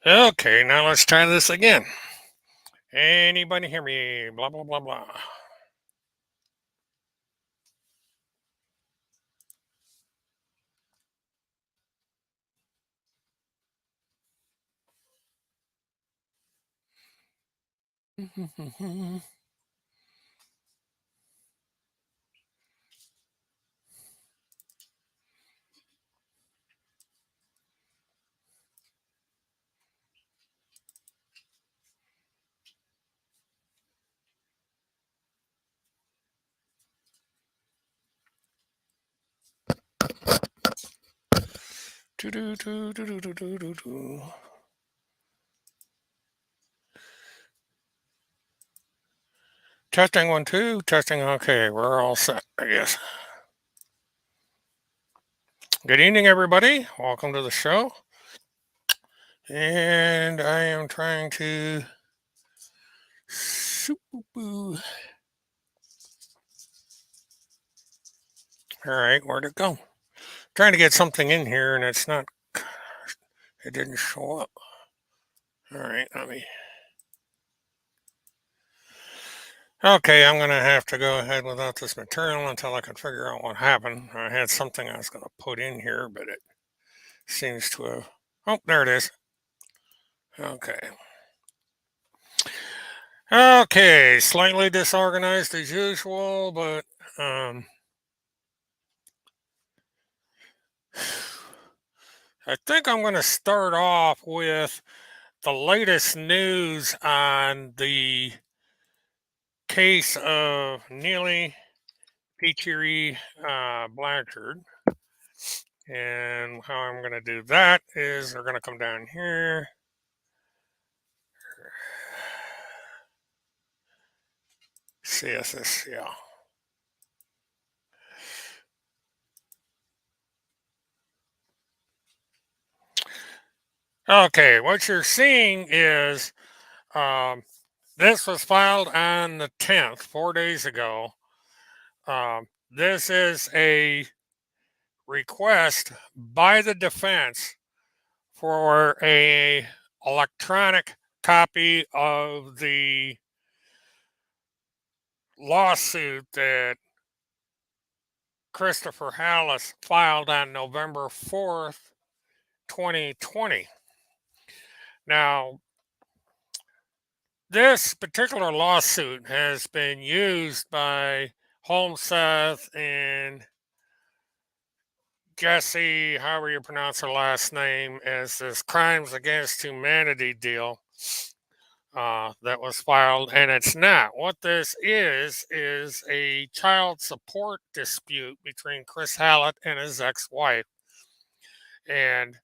Okay, now let's try this again. Anybody hear me? Blah, blah, blah, blah. Do-do-do-do-do-do-do-do. Testing one, two, testing. Okay, we're all set, I guess. Good evening, everybody. Welcome to the show. And I am trying to. All right, where'd it go? Trying to get something in here and it's not. It didn't show up. All right, let me. Okay, I'm going to have to go ahead without this material until I can figure out what happened. I had something I was going to put in here, but it seems to have. Oh, there it is. Okay. Okay, slightly disorganized as usual, but I think I'm going to start off with the latest news on the case of Neely Petrie Blanchard. And how I'm going to do that is we're going to come down here. CSS, yeah. Okay, what you're seeing is this was filed on the 10th, 4 days ago. This is a request by the defense for a electronic copy of the lawsuit that Christopher Hallis filed on November 4th, 2020. Now, this particular lawsuit has been used by Holmseth and Jesse, however you pronounce her last name, as this crimes against humanity deal that was filed, and it's not. What this is a child support dispute between Chris Hallett and his ex-wife, and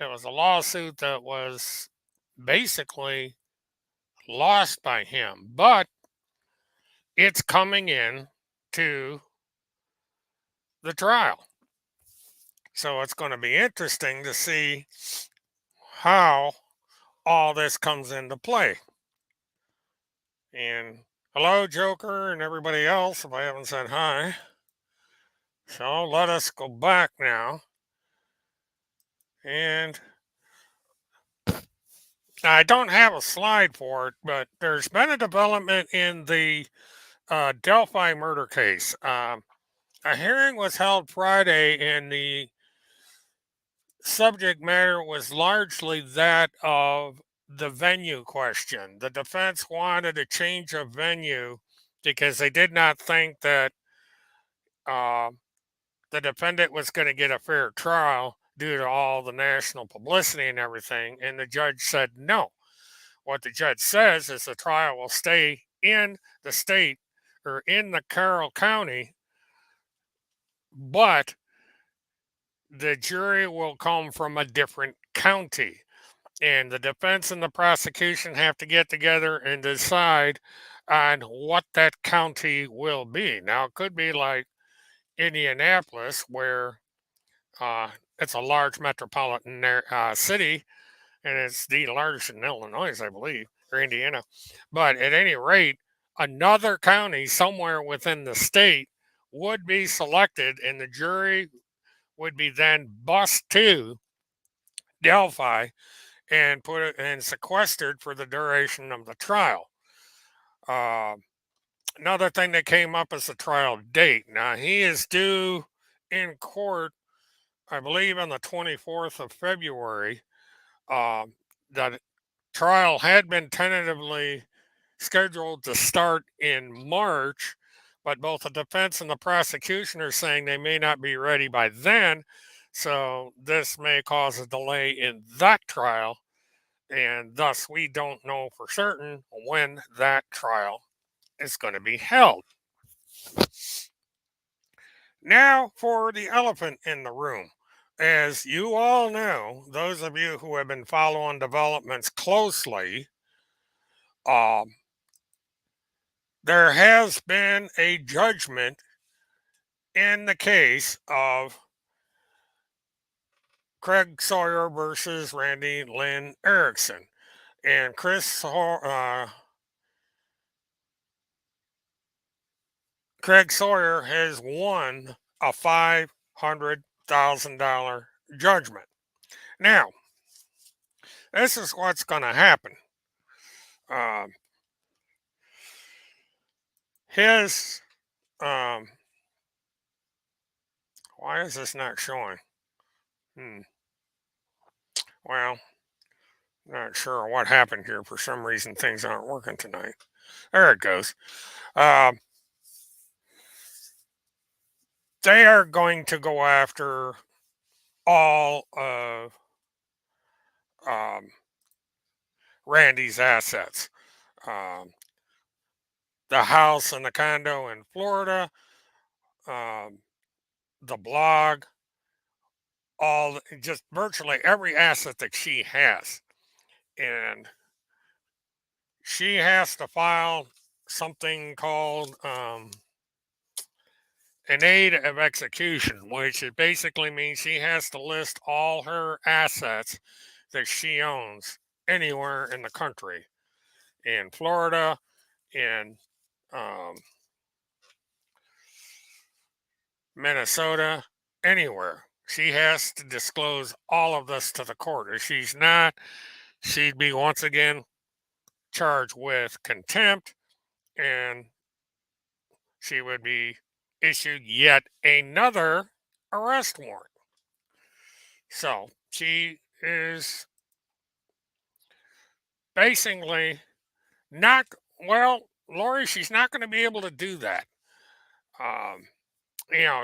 it was a lawsuit that was basically lost by him, but it's coming in to the trial. So it's going to be interesting to see how all this comes into play. And hello, Joker, and everybody else, if I haven't said hi. So let us go back now. And I don't have a slide for it, but there's been a development in the Delphi murder case. A hearing was held Friday, and the subject matter was largely that of the venue question. The defense wanted a change of venue because they did not think that uh, the defendant was going to get a fair trial due to all the national publicity and everything. And the judge said no. What the judge says is the trial will stay in the state or in the Carroll County, but the jury will come from a different county. And the defense and the prosecution have to get together and decide on what that county will be. Now, it could be like Indianapolis, where it's a large metropolitan city, and it's the largest in Illinois, I believe, or Indiana. But at any rate, another county somewhere within the state would be selected, and the jury would be then bused to Delphi, and put it and sequestered for the duration of the trial. Uh, Another thing that came up is the trial date. Now he is due in court, I believe, on the 24th of February. The trial had been tentatively scheduled to start in March, but both the defense and the prosecution are saying they may not be ready by then. So this may cause a delay in that trial, and thus we don't know for certain when that trial is going to be held. Now for the elephant in the room. As you all know, those of you who have been following developments closely, um, there has been a judgment in the case of Craig Sawyer versus Randy Lynn Erickson. And Craig Sawyer has won a $500,000 judgment. Now, this is what's going to happen. Um, his, um, why is this not showing? Hmm. Well, not sure what happened here. For some reason, things aren't working tonight. There it goes. Um, they are going to go after all of um, Randy's assets. Um, the house and the condo in Florida, um, the blog, just virtually every asset that she has. And she has to file something called an aid of execution, which it basically means she has to list all her assets that she owns anywhere in the country, in Florida, in um, Minnesota, anywhere. She has to disclose all of this to the court. If she's not, she'd be once again charged with contempt, and she would be issued yet another arrest warrant. So she is basically not, well, Lori, she's not going to be able to do that. Um,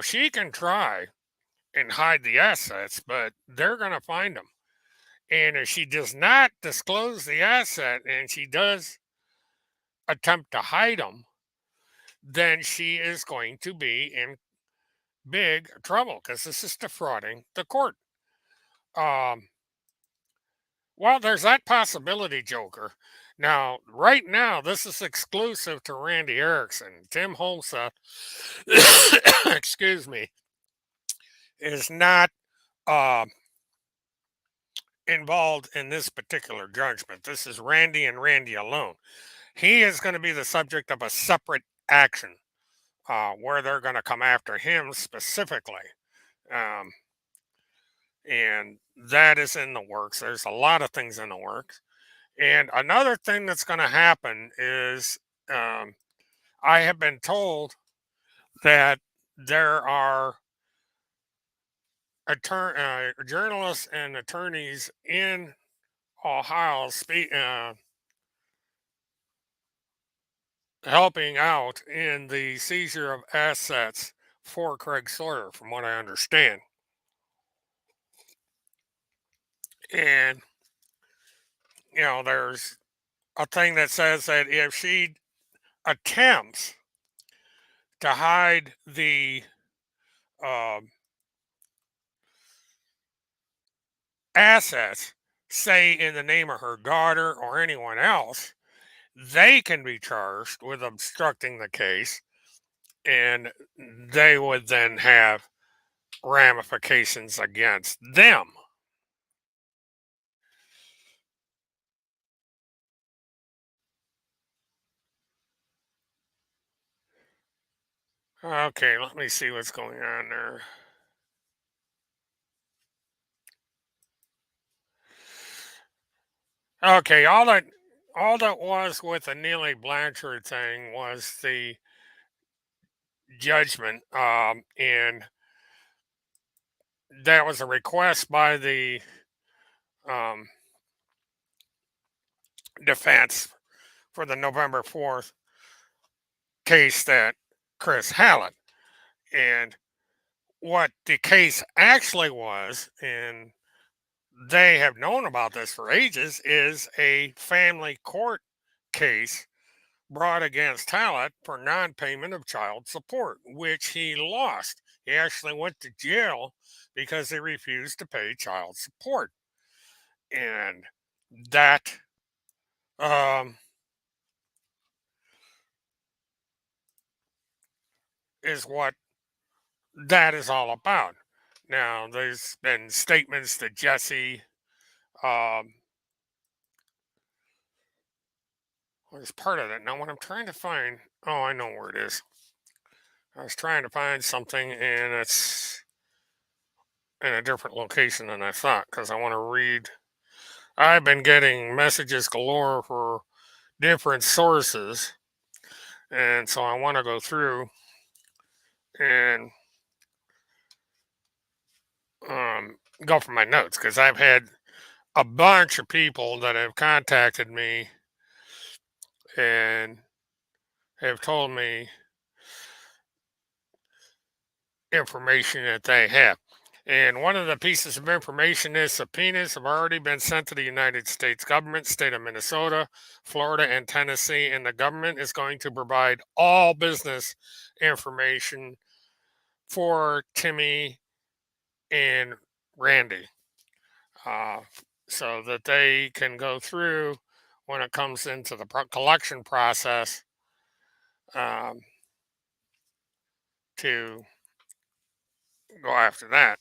she can try and hide the assets, but they're going to find them. And if she does not disclose the asset and she does attempt to hide them, then she is going to be in big trouble because this is defrauding the court. Um, well, there's that possibility, Joker. Now, right now, this is exclusive to Randy Erickson. Tim Holmseth, excuse me, is not uh, involved in this particular judgment. This is Randy and Randy alone. He is going to be the subject of a separate action where they're going to come after him specifically. Um, and that is in the works. There's a lot of things in the works. And another thing that's going to happen is um, I have been told that there are journalists and attorneys in Ohio helping out in the seizure of assets for Craig Sawyer, from what I understand. And, there's a thing that says that if she attempts to hide the um, assets, say in the name of her daughter or anyone else, they can be charged with obstructing the case, and they would then have ramifications against them. Okay, let me see what's going on there. Okay, all that was with the Neely Blanchard thing was the judgment, and that was a request by the um, defense for the November 4th case that Chris Hallett. And what the case actually was, and they have known about this for ages, is a family court case brought against Hallett for non payment of child support, which he lost. He actually went to jail because he refused to pay child support. And that um, is what that is all about. Now, there's been statements that Jesse um, was part of it. Now, what I'm trying to find, oh, I know where it is. I was trying to find something, and it's in a different location than I thought because I want to read. I've been getting messages galore for different sources, and so I want to go through and um, go for my notes because I've had a bunch of people that have contacted me and have told me information that they have. And one of the pieces of information is subpoenas have already been sent to the United States government, state of Minnesota, Florida, and Tennessee, and the government is going to provide all business information for Timmy and Randy, uh, so that they can go through when it comes into the collection process, um, to go after that.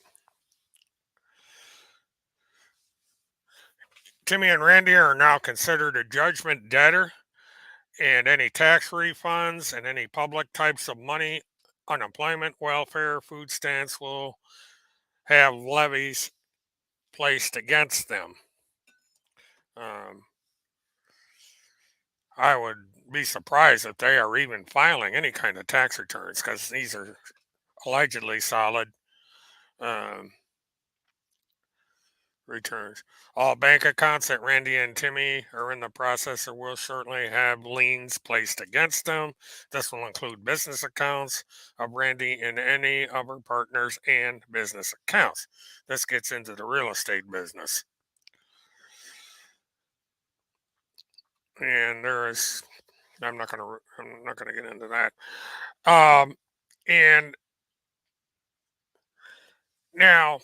Timmy and Randy are now considered a judgment debtor, and any tax refunds and any public types of money, unemployment, welfare, food stamps will have levies placed against them. Um, I would be surprised if they are even filing any kind of tax returns because these are allegedly solid um, returns. All bank accounts that Randy and Timmy are in the process of will certainly have liens placed against them. This will include business accounts of Randy and any of her partners and business accounts. This gets into the real estate business. And there is I'm not gonna get into that. Um and now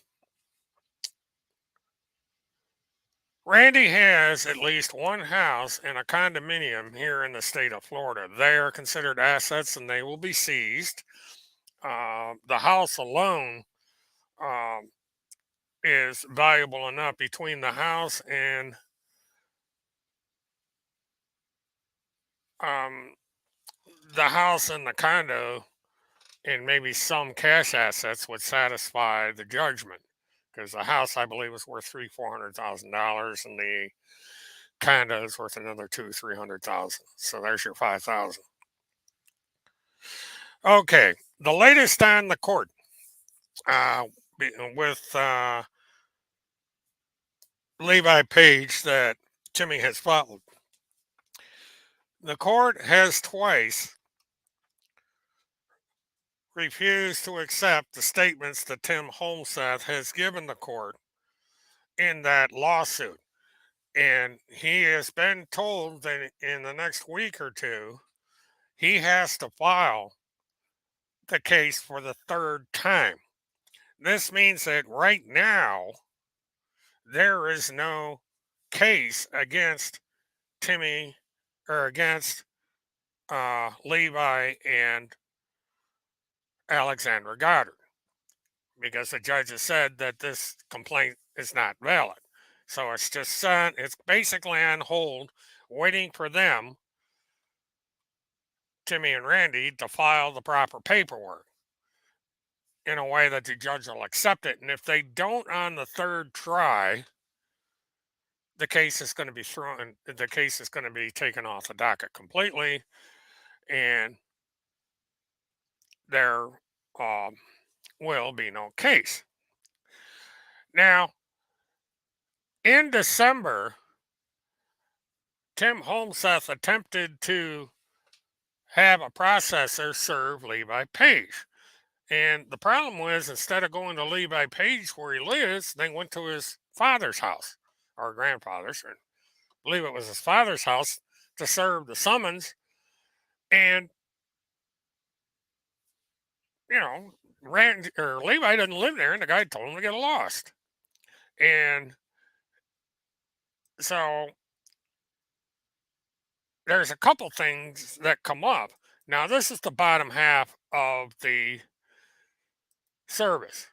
Randy has at least one house and a condominium here in the state of Florida. They are considered assets and they will be seized. The house alone um, is valuable enough between um, the house and the condo, and maybe some cash assets would satisfy the judgment. Because the house, I believe, is worth $400,000, and the condo is worth another 300,000. So there's your 5,000. Okay, the latest on the court uh, with Levi Page that Timmy has followed. The court has twice refused to accept the statements that Tim Holmseth has given the court in that lawsuit. And he has been told that in the next week or two, he has to file the case for the third time. This means that right now, there is no case against Timmy or against Levi and Alexandra Goddard because the judge has said that this complaint is not valid. So it's just it's basically on hold, waiting for them, Timmy and Randy, to file the proper paperwork in a way that the judge will accept it. And if they don't on the third try, the case is going to be taken off the docket completely, and there um, will be no case. Now, in December, Tim Holmseth attempted to have a processor serve Levi Page. And the problem was, instead of going to Levi Page where he lives, they went to his father's house, or grandfather's. I believe it was his father's house, to serve the summons. And, you know, Levi doesn't live there, and the guy told him to get lost. And so there's a couple things that come up. Now, this is the bottom half of the service,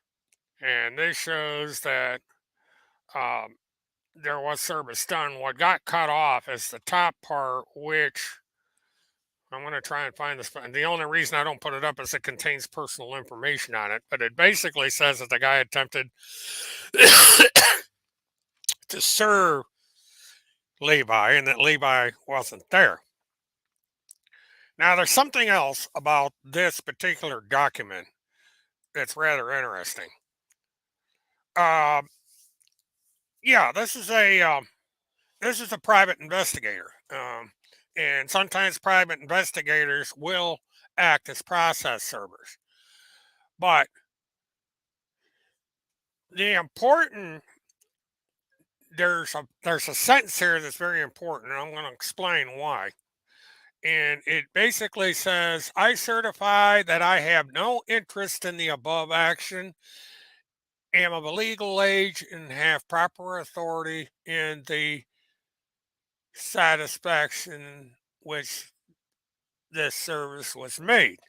and this shows that um, there was service done. What got cut off is the top part, which I'm going to try and find this. And the only reason I don't put it up is it contains personal information on it. But it basically says that the guy attempted to serve Levi and that Levi wasn't there. Now, there's something else about this particular document that's rather interesting. Uh, yeah, this is a private investigator, and sometimes private investigators will act as process servers. But the important there's a sentence here that's very important, and I'm going to explain why. And it basically says, "I certify that I have no interest in the above action, am of a legal age, and have proper authority in the satisfaction which this service was made."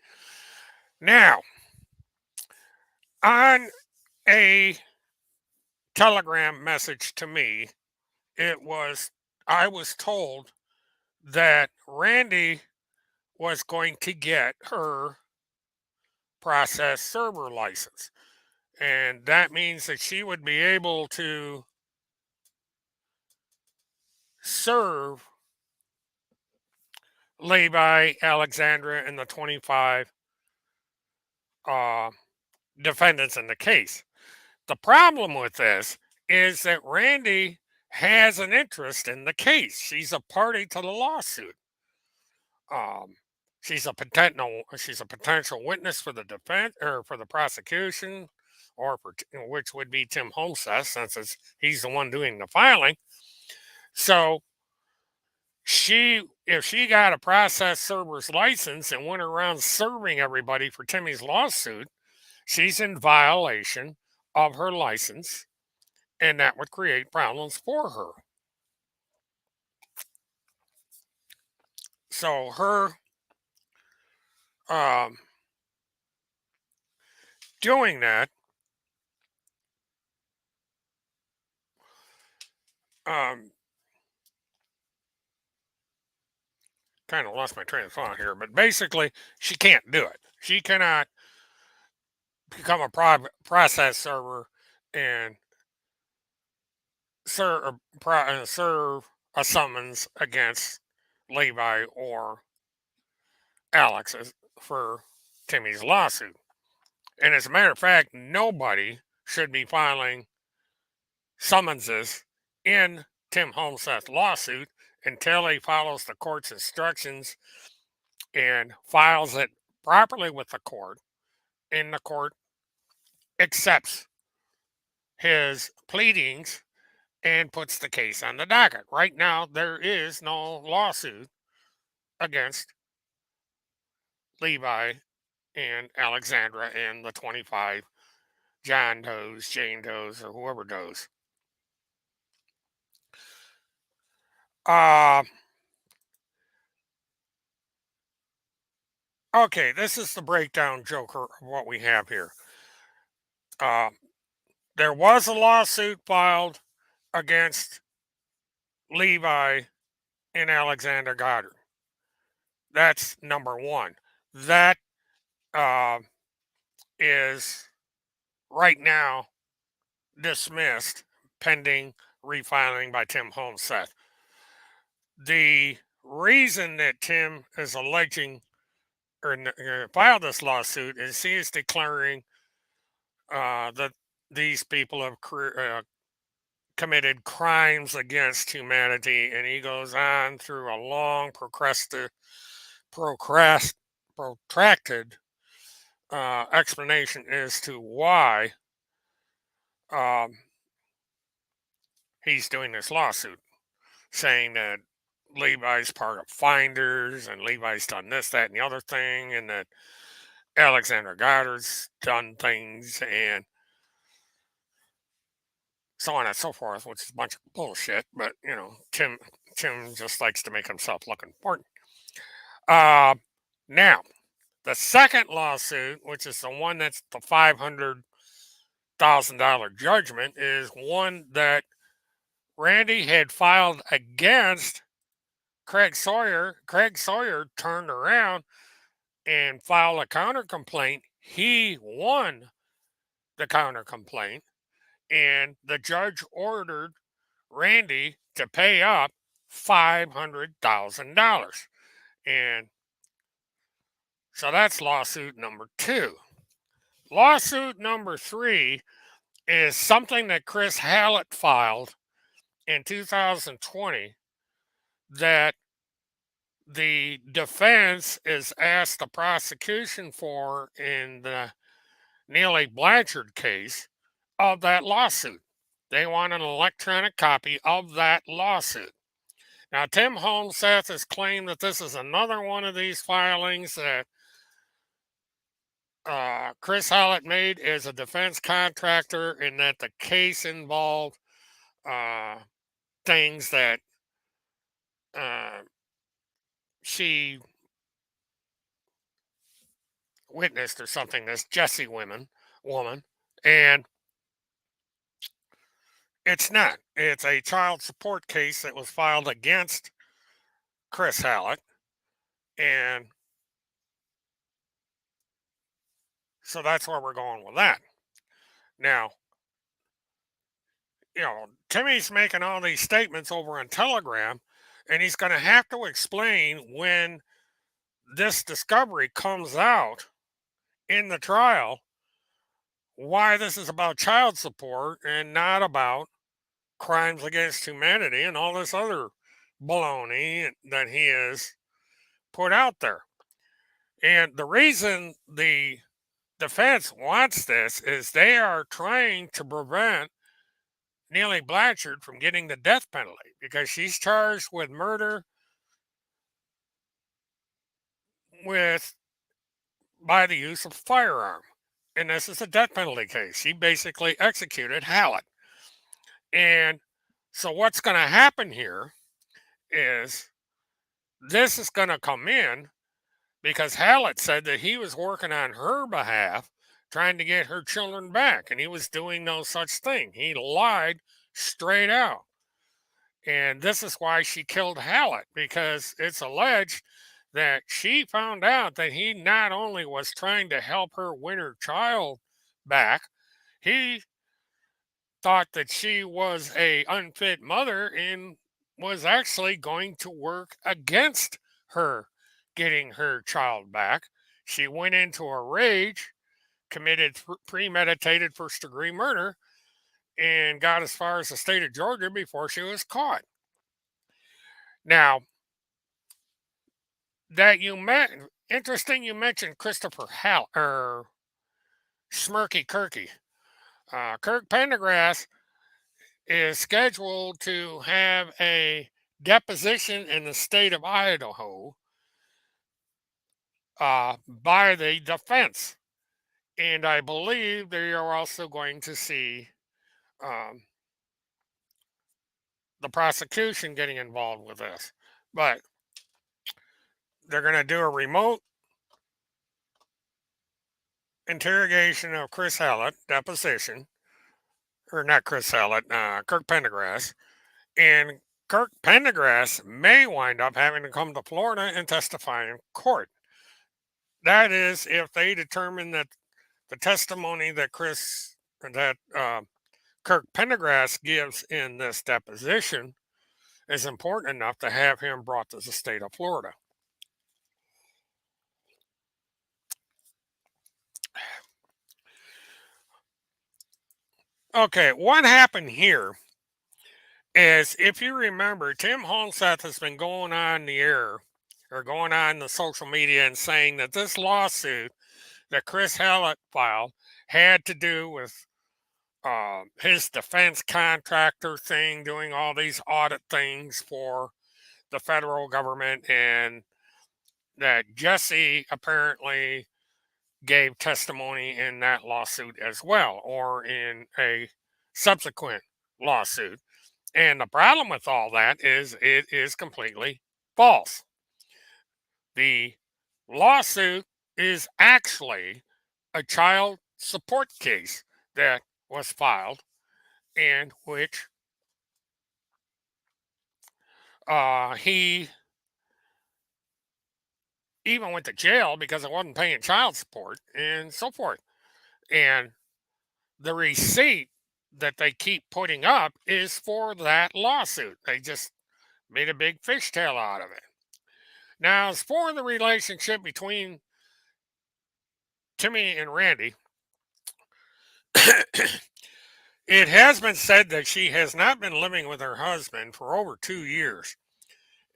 Now, on a telegram message to me, it was I was told that Randy was going to get her process server license. And that means that she would be able to serve Levi, Alexandra, and the 25 uh, defendants in the case. The problem with this is that Randy has an interest in the case. She's a party to the lawsuit. Um, she's a potential witness for the defense or for the prosecution, or which would be Tim Homeseth, since he's the one doing the filing. So if she got a process server's license and went around serving everybody for Timmy's lawsuit, she's in violation of her license, and that would create problems for her. So her um, doing that um, kind of lost my train of thought here, but basically, she can't do it. She cannot become a process server and serve a summons against Levi or Alex for Timmy's lawsuit. And as a matter of fact, nobody should be filing summonses in Tim Homeseth's lawsuit until he follows the court's instructions and files it properly with the court, and the court accepts his pleadings and puts the case on the docket. Right now, there is no lawsuit against Levi and Alexandra and the 25 John Does, Jane Does, or whoever does. Uh, okay, this is the breakdown, Joker, of what we have here. Uh, there was a lawsuit filed against Levi and Alexander Goddard. That's number one. That uh, is right now dismissed pending refiling by Tim Holmseth. The reason that Tim is alleging or filed this lawsuit is he is declaring that these people have committed crimes against humanity, and he goes on through a long, procrast, protracted explanation as to why um, he's doing this lawsuit, saying that Levi's part of Finders, and Levi's done this, that, and the other thing, and that Alexander Goddard's done things, and so on and so forth, which is a bunch of bullshit. But Tim just likes to make himself look important. Now, the second lawsuit, which is the one that's the $500,000 judgment, is one that Randy had filed against Craig Sawyer. Craig Sawyer turned around and filed a counter complaint. He won the counter complaint, and the judge ordered Randy to pay up $500,000. And so that's lawsuit number two. Lawsuit number three is something that Chris Hallett filed in 2020 that the defense is asked the prosecution for in the Neely Blanchard case of that lawsuit. They want an electronic copy of that lawsuit. Now, Tim Holmseth has claimed that this is another one of these filings that Chris Hallett made as a defense contractor, and that the case involved uh, things that uh, she witnessed or something. This Jessie woman, and it's not. It's a child support case that was filed against Chris Hallett, and so that's where we're going with that. Now, Timmy's making all these statements over on Telegram, and he's going to have to explain when this discovery comes out in the trial why this is about child support and not about crimes against humanity and all this other baloney that he has put out there. And the reason the defense wants this is they are trying to prevent Neely Blanchard from getting the death penalty because she's charged with murder with by the use of firearm. And this is a death penalty case. She basically executed Hallett. And so what's going to happen here is this is going to come in because Hallett said that he was working on her behalf, trying to get her children back, and he was doing no such thing. He lied straight out. And this is why she killed Hallett, because it's alleged that she found out that he not only was trying to help her win her child back, he thought that she was a unfit mother and was actually going to work against her getting her child back. She went into a rage, committed premeditated first degree murder, and got as far as the state of Georgia before she was caught. Now, that you met interesting you mentioned Christopher Hall or Smirky Kirky. Kirk Pendergrass is scheduled to have a deposition in the state of Idaho by the defense. And I believe they are also going to see um, the prosecution getting involved with this. But they're going to do a remote interrogation of Chris Hallett, deposition, or not Chris Hallett, Kirk Pendergrass. And Kirk Pendergrass may wind up having to come to Florida and testify in court. That is, if they determine that the testimony that Kirk Pendergrass gives in this deposition is important enough to have him brought to the state of Florida. Okay, what happened here is, if you remember, Tim Holmseth has been going on the air or going on the social media and saying that this lawsuit that Chris Hallett filed had to do with his defense contractor thing, doing all these audit things for the federal government, and that Jesse apparently gave testimony in that lawsuit as well, or in a subsequent lawsuit. And the problem with all that is it is completely false. The lawsuit is actually a child support case that was filed, in which he even went to jail because it wasn't paying child support and so forth. And the receipt that they keep putting up is for that lawsuit. They just made a big fishtail out of it. Now, as for the relationship between Timmy and Randy, it has been said that she has not been living with her husband for over 2 years,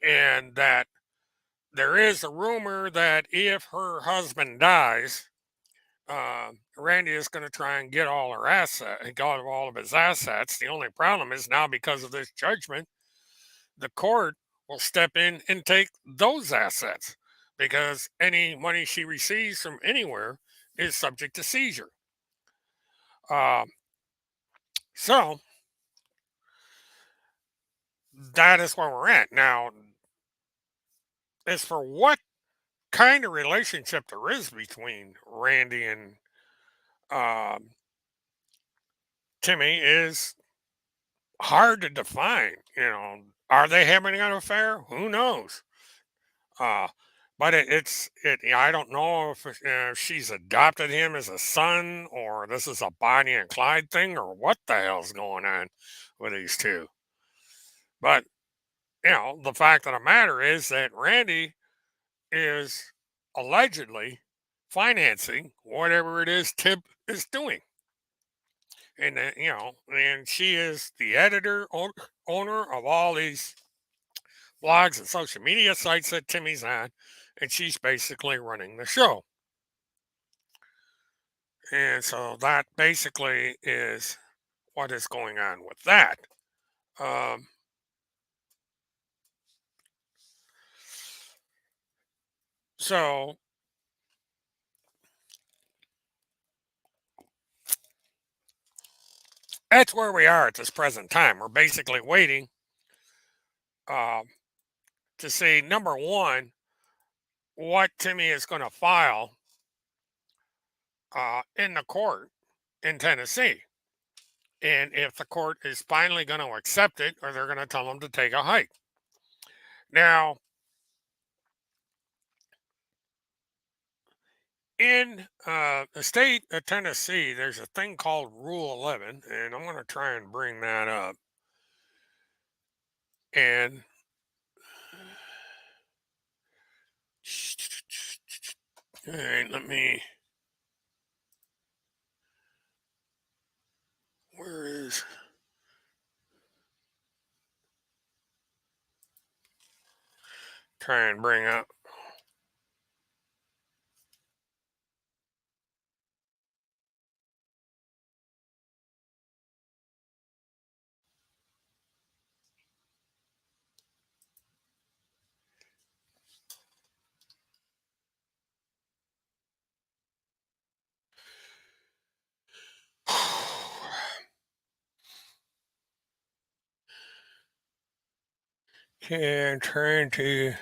and that there is a rumor that if her husband dies, Randy is going to try and get all her got all of his assets. The only problem is now, because of this judgment, the court will step in and take those assets, because any money she receives from anywhere is subject to seizure. Um, so that is where we're at now. As for what kind of relationship there is between Randy and um, Timmy is hard to define. Are they having an affair? Who knows? Uh, but I don't know if she's adopted him as a son, or this is a Bonnie and Clyde thing, or what the hell's going on with these two. But the fact of the matter is that Randy is allegedly financing whatever it is Tip is doing. And and she is the owner of all these blogs and social media sites that Timmy's on, and she's basically running the show. And so that basically is what is going on with that. Um, so that's where we are at this present time. We're basically waiting uh, to see, number one, what Timmy is going to file in the court in Tennessee. And if the court is finally going to accept it, or they're going to tell him to take a hike. Now, in the state of Tennessee, there's a thing called Rule 11, and I'm going to try and bring that up. And all right, where is, try and bring up. Okay, I'm trying to.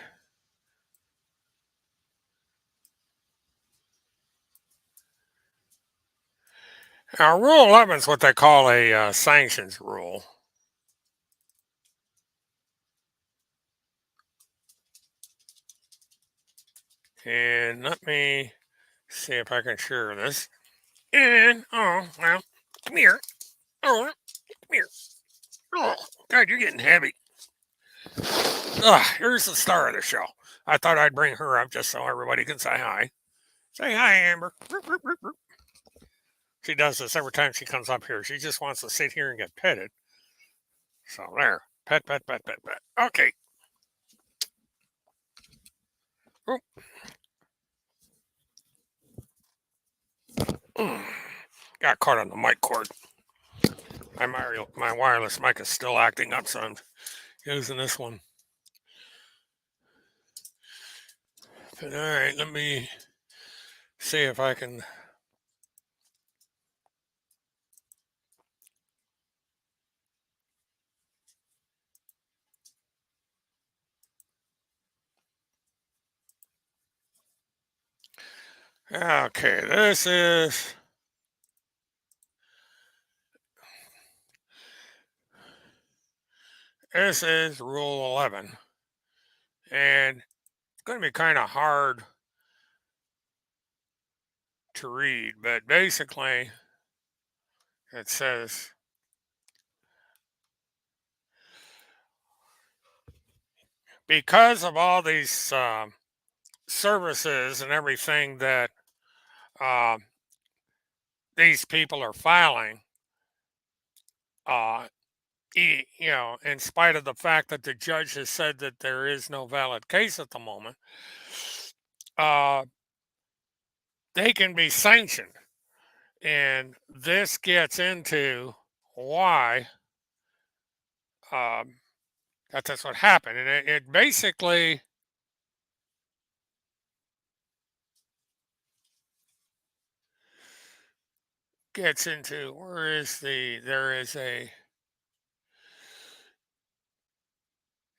Now, Rule 11 is what they call a sanctions rule. And let me see if I can share this. And, oh, well, come here. Oh, here. Oh, God, you're getting heavy. Here's the star of the show. I thought I'd bring her up just so everybody can say hi. Say hi, Amber. She does this every time she comes up here. She just wants to sit here and get petted. So there. Pet, pet, pet, pet, pet. Okay. Oh. Got caught on the mic cord. My wireless mic is still acting up, so I'm using this one. But all right, let me see if I can. Okay, this is Rule 11, and it's going to be kind of hard to read, but basically it says because of all these services and everything that uh, these people are filing, uh, in spite of the fact that the judge has said that there is no valid case at the moment, uh, they can be sanctioned. And this gets into why um, that's what happened. And it basically gets into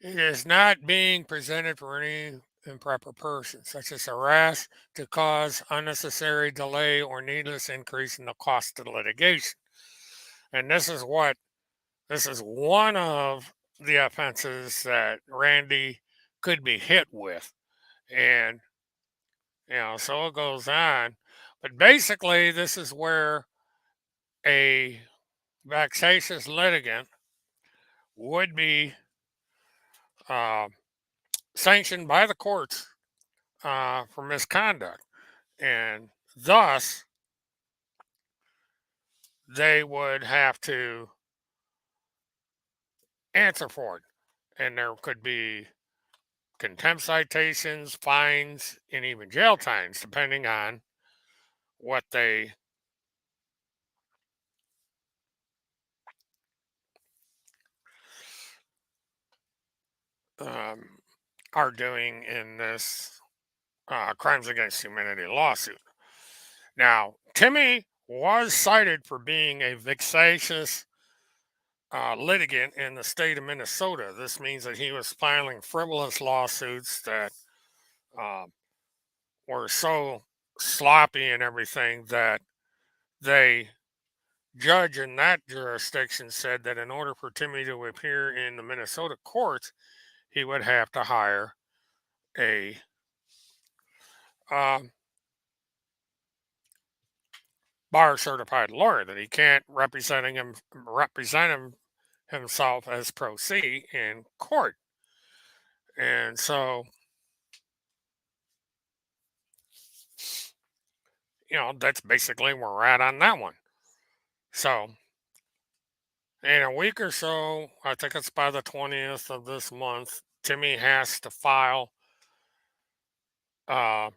it is not being presented for any improper person, such as harass to cause unnecessary delay or needless increase in the cost of litigation. And this is one of the offenses that Randy could be hit with. And, so it goes on. But basically, this is where a vexatious litigant would be uh, sanctioned by the courts for misconduct. And thus, they would have to answer for it. And there could be contempt citations, fines, and even jail times, depending on what they um, are doing in this crimes against humanity lawsuit. Now, Timmy was cited for being a vexatious litigant in the state of Minnesota. This means that he was filing frivolous lawsuits that uh, were so sloppy and everything that they judge in that jurisdiction said that in order for Timmy to appear in the Minnesota courts, he would have to hire a um, bar certified lawyer. That he can't represent himself as pro se in court. And so, that's basically where we're at on that one. So, in a week or so, I think it's by the 20th of this month, Timmy has to file uh,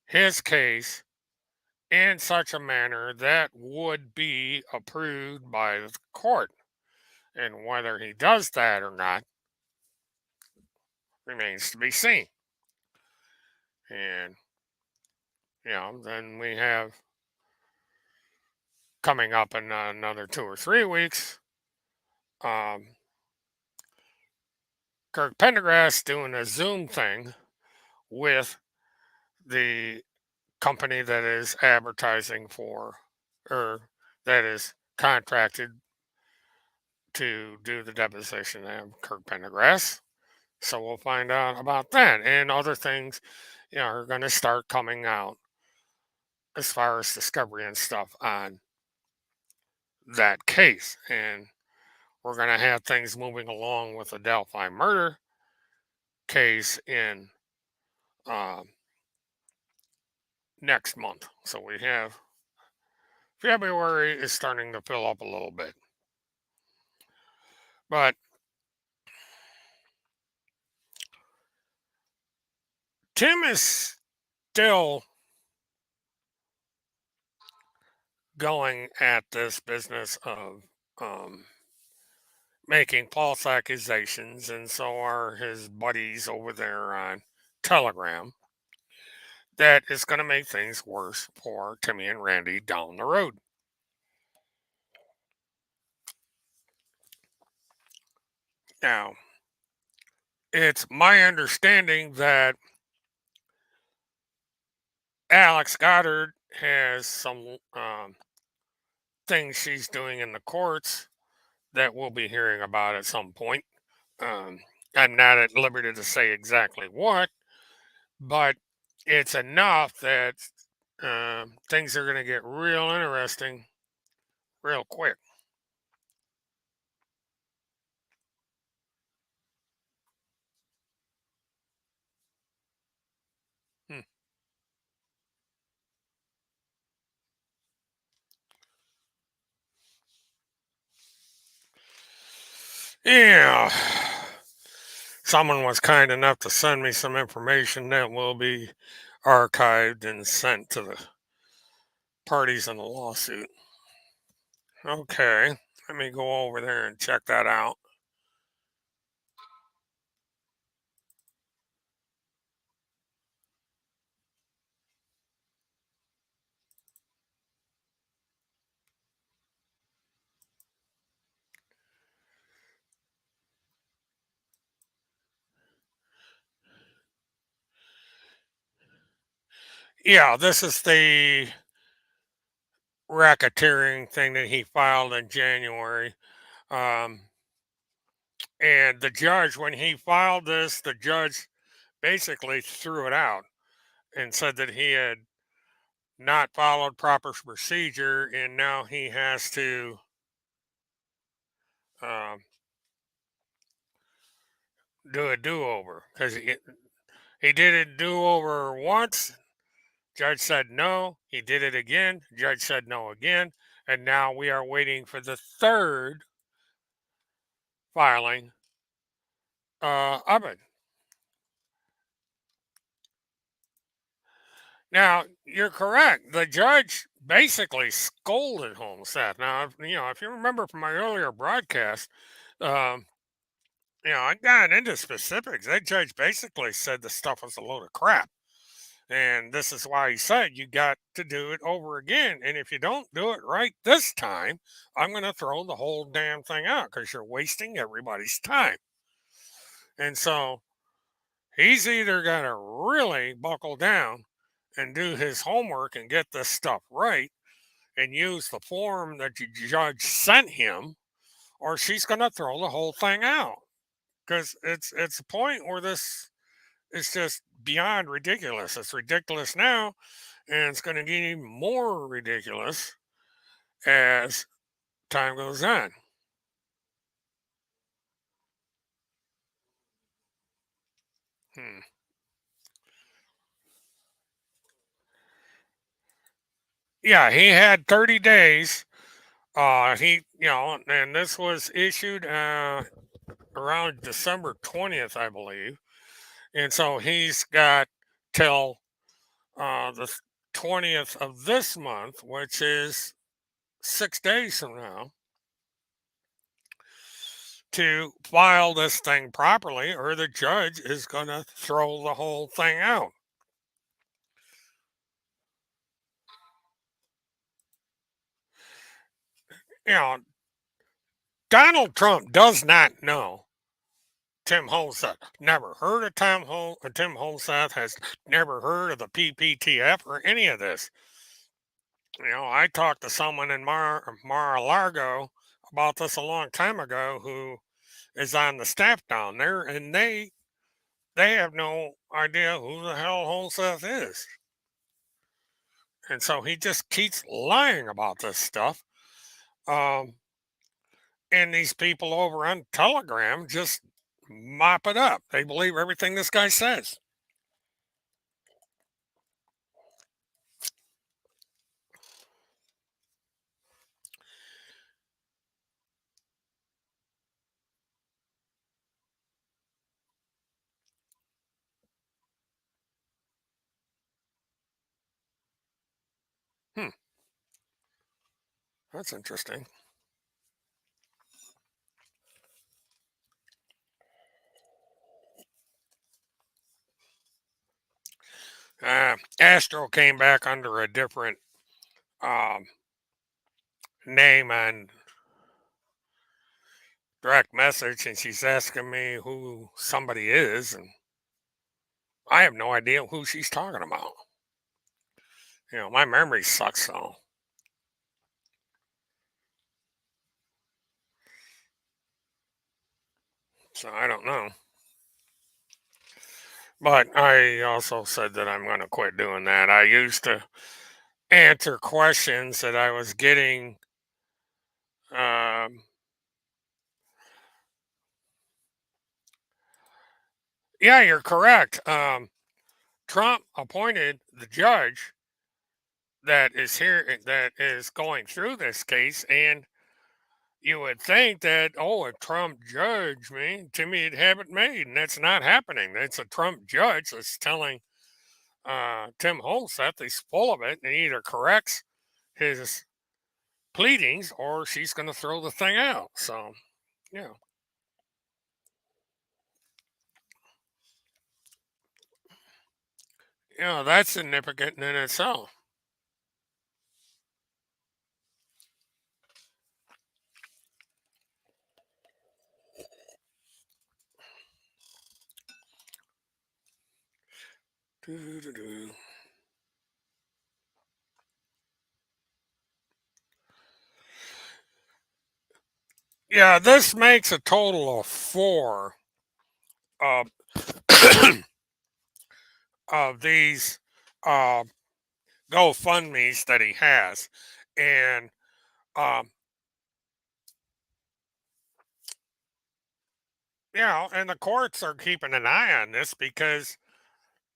his case in such a manner that would be approved by the court. And whether he does that or not remains to be seen. And, then we have coming up in another 2 or 3 weeks, um, Kirk Pendergrass doing a Zoom thing with the company that is advertising for, or that is contracted to do the deposition of Kirk Pendergrass. So we'll find out about that. And other things, are going to start coming out as far as discovery and stuff on that case. And we're going to have things moving along with the Delphi murder case in uh, next month. So we have February is starting to fill up a little bit. But Tim is still going at this business of um, making false accusations, and so are his buddies over there on Telegram. That is going to make things worse for Timmy and Randy down the road. Now, it's my understanding that Alex Goddard has some things she's doing in the courts that we'll be hearing about at some point. Um, I'm not at liberty to say exactly what, but it's enough that things are going to get real interesting real quick. Hmm. Yeah. Someone was kind enough to send me some information that will be archived and sent to the parties in the lawsuit. Okay, let me go over there and check that out. Yeah, this is the racketeering thing that he filed in January. Um, and the judge, when he filed this, the judge basically threw it out and said that he had not followed proper procedure, and now he has to um, do a do-over because he did a do-over once. Judge said no. He did it again. Judge said no again, and now we are waiting for the third filing of it. Now you're correct. The judge basically scolded Homestead. Now, if you remember from my earlier broadcast, um, I got into specifics. That judge basically said the stuff was a load of crap. And this is why he said you got to do it over again. And if you don't do it right this time, I'm going to throw the whole damn thing out because you're wasting everybody's time. And so he's either going to really buckle down and do his homework and get this stuff right and use the form that the judge sent him, or she's going to throw the whole thing out because it's a point where this is just beyond ridiculous. It's ridiculous now, and it's going to get even more ridiculous as time goes on. Hmm. Yeah, he had 30 days. And this was issued around December 20th, I believe. And so he's got till the 20th of this month, which is 6 days from now, to file this thing properly, or the judge is going to throw the whole thing out. You know, Donald Trump does not know Tim Holseth. Never heard of Tim Holseth, has never heard of the PPTF or any of this. I talked to someone in Mar-a-Lago about this a long time ago who is on the staff down there, and they have no idea who the hell Holseth is. And so he just keeps lying about this stuff. Um, And these people over on Telegram just mop it up. They believe everything this guy says. Hmm, that's interesting. Astro came back under a different um, name on direct message, and she's asking me who somebody is, and I have no idea who she's talking about. My memory sucks, so I don't know. But I also said that I'm going to quit doing that. I used to answer questions that I was getting. Um, yeah, you're correct. Trump appointed the judge that is here, that is going through this case, and you would think that, oh, a Trump judge, man, Timmy would have it made, and that's not happening. It's a Trump judge that's telling Tim Holseth he's full of it, and he either corrects his pleadings or she's going to throw the thing out. So, yeah, that's significant in itself. Doo-doo-doo. Yeah, this makes a total of four of of these uh, GoFundMe's that he has, and um, and the courts are keeping an eye on this because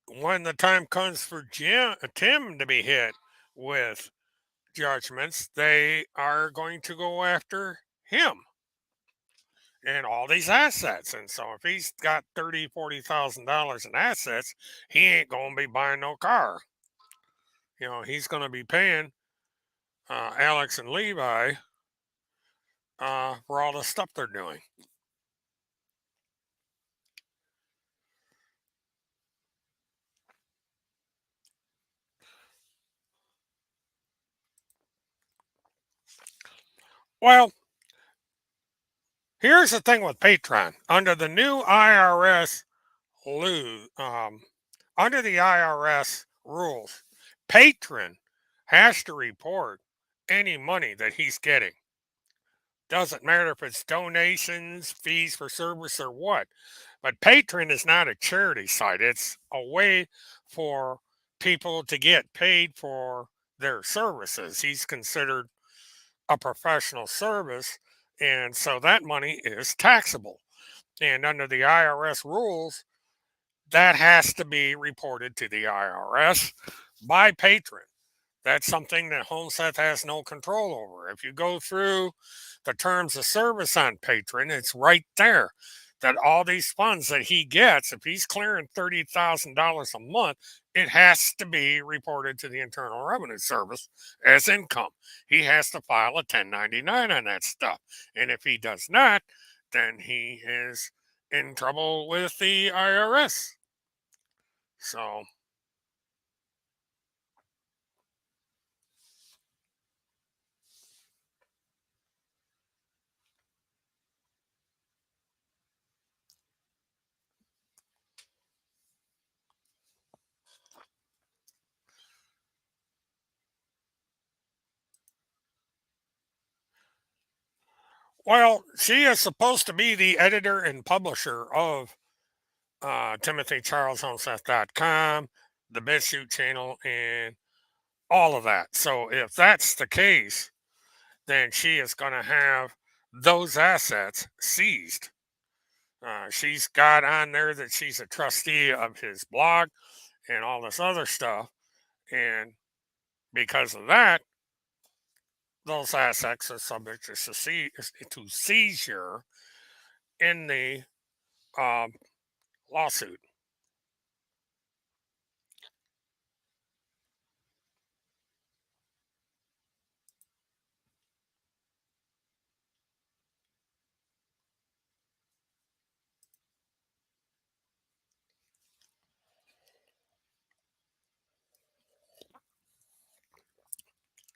when the time comes for Tim to be hit with judgments, they are going to go after him and all these assets. And so if he's got $40,000 in assets, he ain't going to be buying no car. He's going to be paying Alex and Levi for all the stuff they're doing. Well, here's the thing with Patreon. Under the new IRS under the IRS rules, patron has to report any money that he's getting. Doesn't matter if it's donations, fees for service, or what. But Patreon is not a charity site. It's a way for people to get paid for their services. He's considered a professional service, and so that money is taxable. And under the IRS rules, that has to be reported to the IRS by Patreon. That's something that HomeSeth has no control over. If you go through the terms of service on Patreon, it's right there that all these funds that he gets, if he's clearing $30,000 a month, it has to be reported to the Internal Revenue Service as income. He has to file a 1099 on that stuff. And if he does not, then he is in trouble with the IRS. So, well, she is supposed to be the editor and publisher of TimothyCharlesHomeseth.com, the BitChute channel, and all of that. So if that's the case, then she is going to have those assets seized. She's got on there that she's a trustee of his blog and all this other stuff. And because of that, those assets are subject to seizure in the um, lawsuit.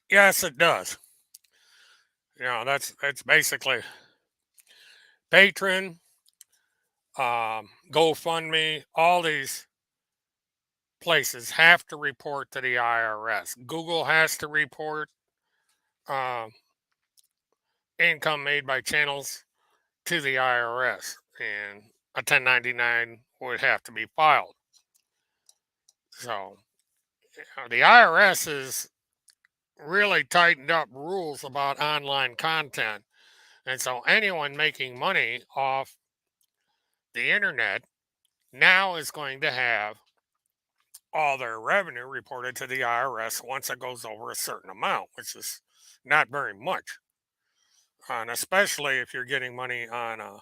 Yes, it does. That's basically Patron, GoFundMe, all these places have to report to the IRS. Google has to report um, income made by channels to the IRS, and a 1099 would have to be filed. So the IRS has really tightened up rules about online content, and so anyone making money off the internet now is going to have all their revenue reported to the IRS once it goes over a certain amount, which is not very much. And especially if you're getting money on a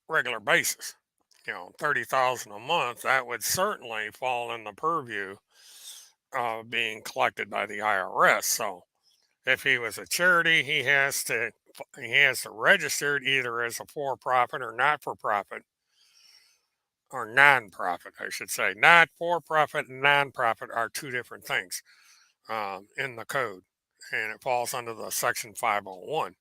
regular basis, 30,000 a month, that would certainly fall in the purview of being collected by the IRS. So if he was a charity, he has to register it either as a for-profit or not-for-profit, or non-profit, I should say. Not for-profit and non-profit are two different things in the code, and it falls under the Section 501.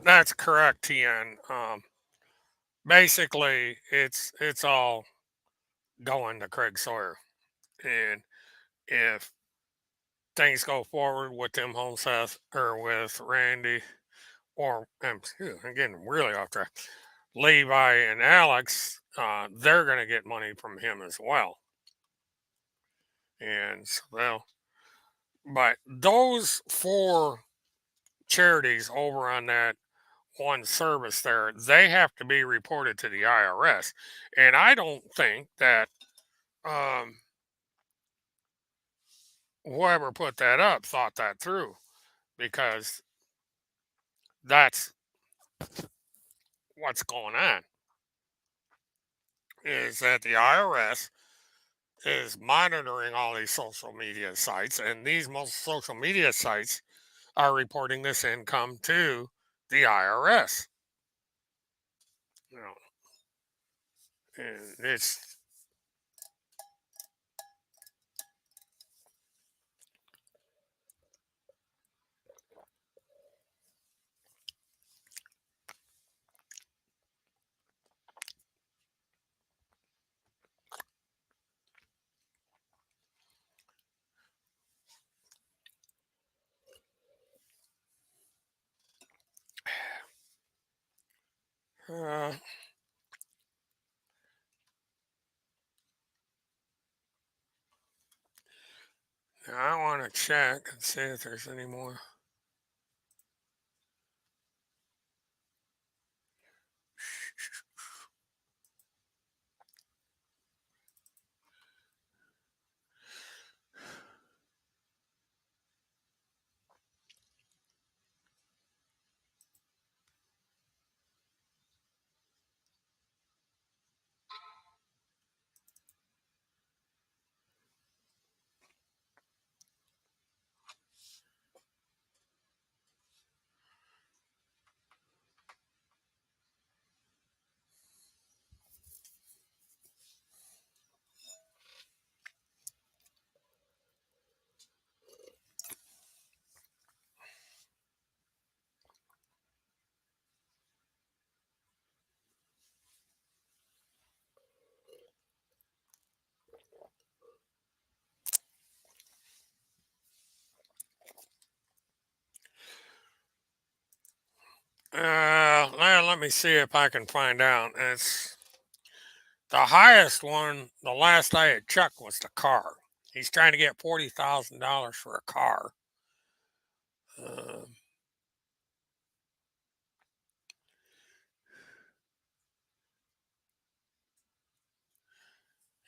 That's correct, TN. Basically, it's all going to Craig Sawyer, and if things go forward with Tim Holmseth or with Randy, or I'm getting really off track, Levi and Alex, they're going to get money from him as well. And so, well, but those four charities over on that one service there, they have to be reported to the IRS. And I don't think that um, whoever put that up thought that through, because that's what's going on, is that the IRS is monitoring all these social media sites, and these most social media sites are reporting this income to the IRS. You know, and it's uh, I want to check and see if there's any more. Let me see if I can find out. It's the highest one. The last I had checked was the car. He's trying to get $40,000 for a car. Uh,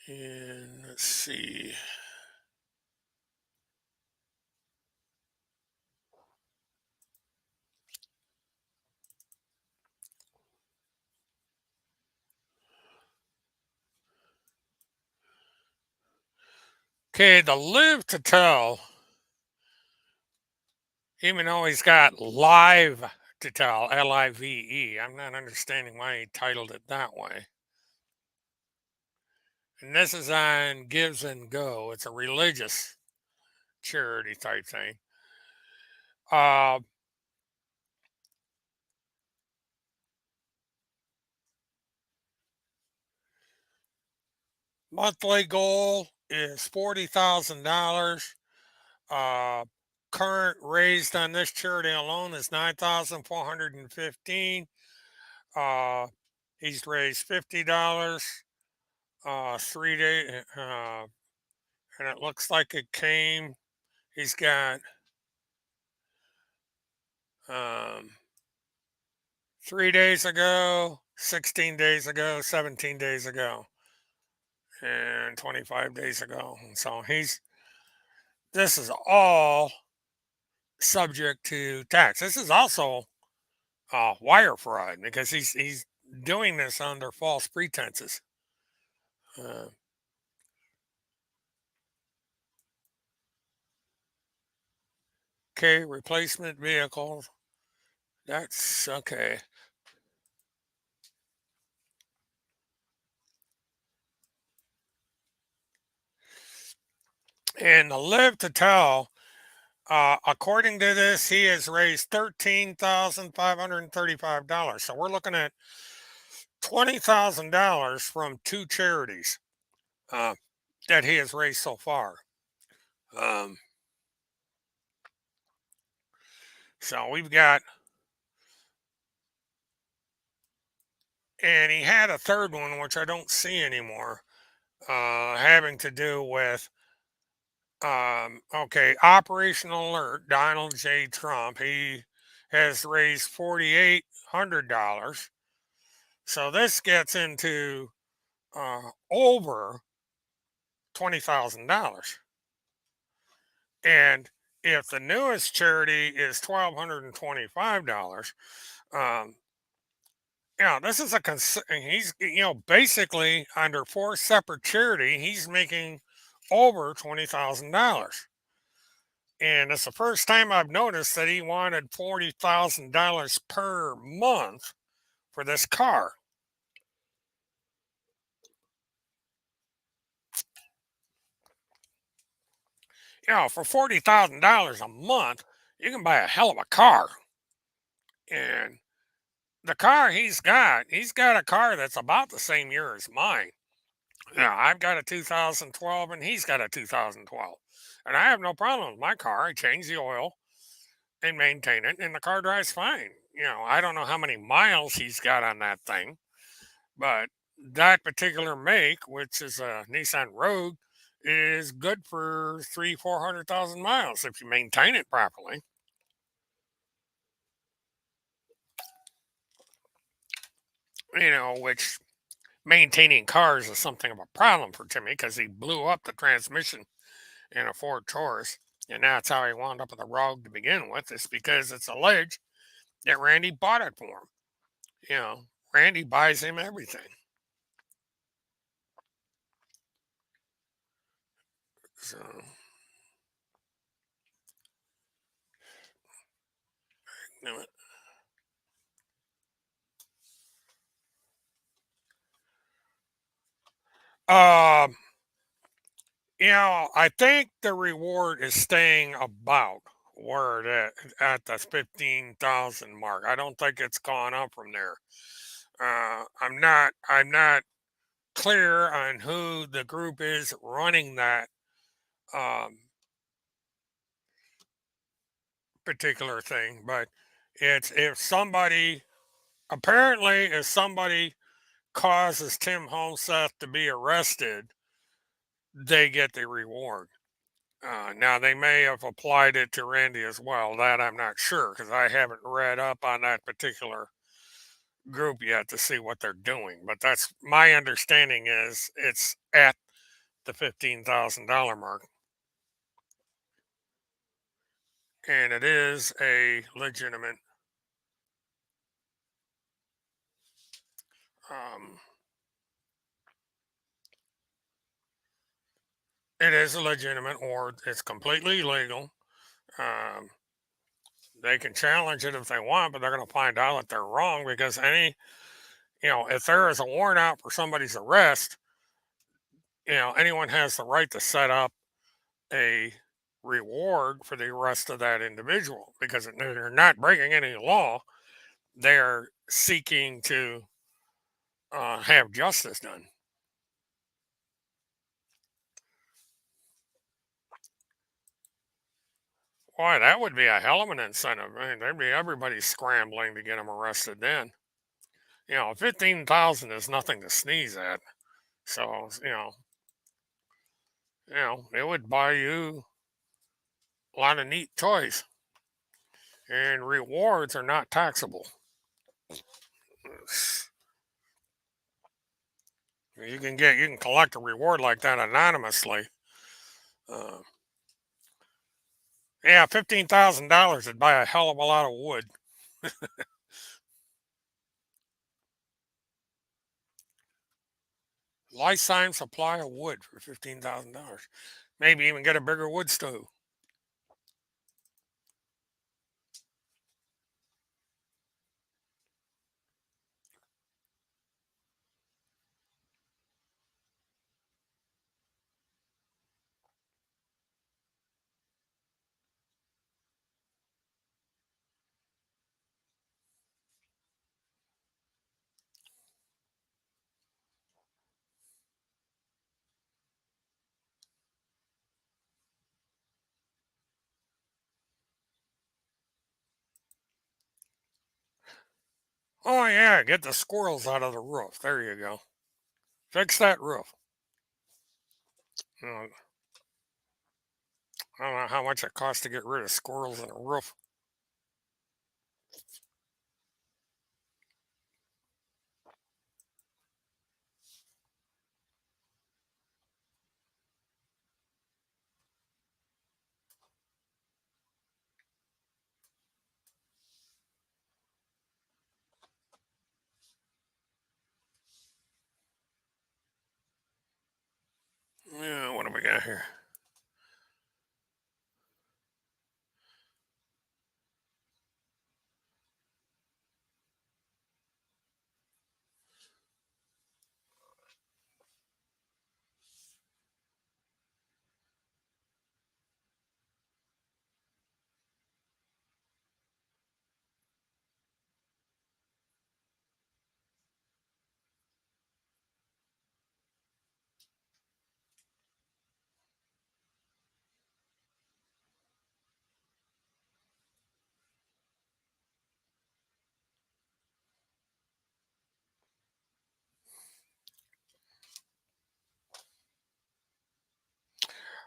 and let's see. Okay, the live to tell, even though he's got live to tell, Live, I'm not understanding why he titled it that way. And this is on Gives and Go. It's a religious charity type thing. Uh, Monthly goal is $40,000. Uh, Current raised on this charity alone is 9,415. Uh, he's raised $50. 3 days, and it looks like it came. He's got um, 3 days ago, 16 days ago, 17 days ago, and 25 days ago. And so this is all subject to tax. This is also wire fraud because he's doing this under false pretenses. Uh, okay, replacement vehicles. That's okay. And the live to tell, according to this, he has raised $13,535. So we're looking at $20,000 from two charities uh, that he has raised so far. Um, so we've got, and he had a third one, which I don't see anymore, having to do with, okay, Operation Alert, Donald J. Trump. He has raised $4,800. So this gets into over $20,000. And if the newest charity is $1,225, um, this is he's basically under four separate charity, he's making over $20,000. And it's the first time I've noticed that he wanted $40,000 per month for this car. For $40,000 a month, you can buy a hell of a car. And the car he's got a car that's about the same year as mine. Yeah, I've got a 2012 and he's got a 2012. And I have no problem with my car. I change the oil and maintain it, and the car drives fine. I don't know how many miles he's got on that thing, but that particular make, which is a Nissan Rogue, is good for 400,000 miles if you maintain it properly. Which maintaining cars is something of a problem for Timmy because he blew up the transmission in a Ford Taurus, and that's how he wound up with a Rogue to begin with. It's because it's alleged that Randy bought it for him. You know, Randy buys him everything. So, you um, I think the reward is staying about where it at the 15,000 mark. I don't think it's gone up from there. I'm not clear on who the group is running that um, particular thing, but It's if somebody apparently if somebody causes Tim Homeseth to be arrested, they get the reward. Now they may have applied it to Randy as well. That I'm not sure because I haven't read up on that particular group yet to see what they're doing. But that's my understanding is it's at the $15,000 mark, and it is a legitimate. Um, it is a legitimate, or it's completely legal. Um, they can challenge it if they want, but they're going to find out that they're wrong because if there is a warrant out for somebody's arrest, anyone has the right to set up a reward for the arrest of that individual because they're not breaking any law. They're seeking to have justice done. Boy, that would be a hell of an incentive. I mean, there'd be everybody scrambling to get them arrested then. 15,000 is nothing to sneeze at. So, it would buy you a lot of neat toys. And rewards are not taxable. You can collect a reward like that anonymously. Uh, yeah, $15,000 would buy a hell of a lot of wood. Lifetime supply of wood for $15,000. Maybe even get a bigger wood stove. Oh yeah, get the squirrels out of the roof. There you go. Fix that roof. I don't know how much it costs to get rid of squirrels in a roof. Yeah, what do we got here?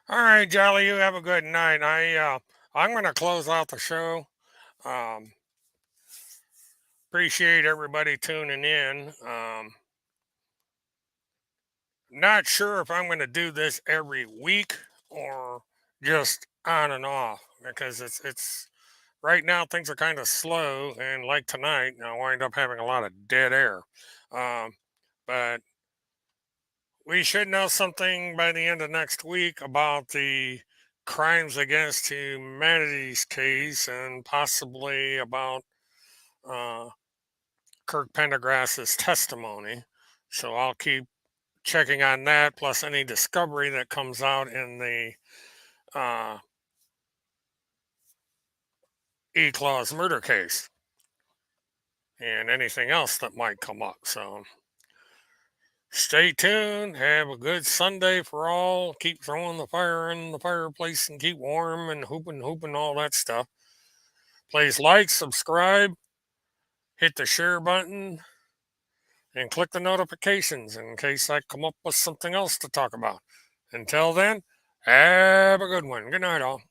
All right, Jolly, you have a good night. I'm gonna close out the show. Um, Appreciate everybody tuning in. Not sure if I'm gonna do this every week or just on and off because it's right now things are kind of slow and like tonight I wind up having a lot of dead air. Um, but we should know something by the end of next week about the crimes against humanity's case and possibly about uh, Kirk Pendergrass's testimony. So I'll keep checking on that, plus any discovery that comes out in the uh, E. Claus murder case and anything else that might come up. So stay tuned. Have a good Sunday for all. Keep throwing the fire in the fireplace and keep warm and hooping, all that stuff. Please like, subscribe, hit the share button, and click the notifications in case I come up with something else to talk about. Until then, have a good one. Good night, all.